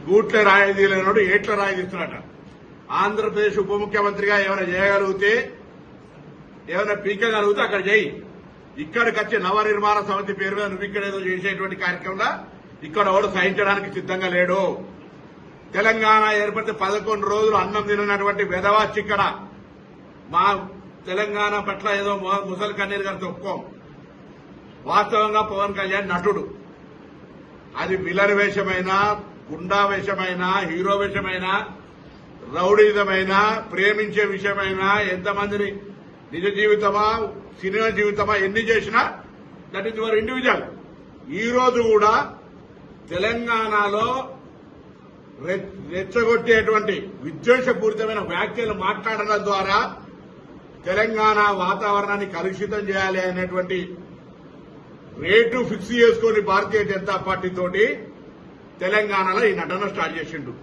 గూట్ల రాయి తీయలేనోడు ఏట్ల రాయి తీస్తున్నట. ఆంధ్రప్రదేశ్ ఉప ముఖ్యమంత్రిగా ఏమైనా చేయగలిగితే, ఏమైనా పీకగలిగితే అక్కడ చేయి. ఇక్కడికి వచ్చి నవనిర్మాణ సమితి పేరు మీద నువ్వు ఇక్కడేదో చేసేటువంటి కార్యక్రమంలో ఇక్కడ ఎవడు సహించడానికి సిద్ధంగా లేడు. తెలంగాణ ఏర్పడితే 11 రోజులు అన్నం తినటువంటి వెధవాచి ఇక్కడ మా తెలంగాణ పట్ల ఏదో ముసలి కన్నీరు గారితో ఒప్పుకోం. వాస్తవంగా పవన్ కళ్యాణ్ నటుడు. అది విలన్ వేషమైనా, గుండా వేషమైనా, హీరో వేషమైనా, రౌడీజమైనా, ప్రేమించే విషయమైనా, ఎంతమందిని నిజ జీవితమా సినిమా జీవితమా ఎన్ని చేసినా దట్ ఈస్ యువర్ ఇండివిజువల్. ఈ రోజు కూడా తెలంగాణలో రెచ్చగొట్టేటువంటి విద్వేషపూరితమైన వ్యాఖ్యలు మాట్లాడడం ద్వారా తెలంగాణ వాతావరణాన్ని కలుషితం చేయాలి అనేటువంటి రేటు ఫిక్స్ చేసుకుని భారతీయ జనతా పార్టీ తోటి తెలంగాణలో ఈ నటన స్టార్ట్ చేసిండు.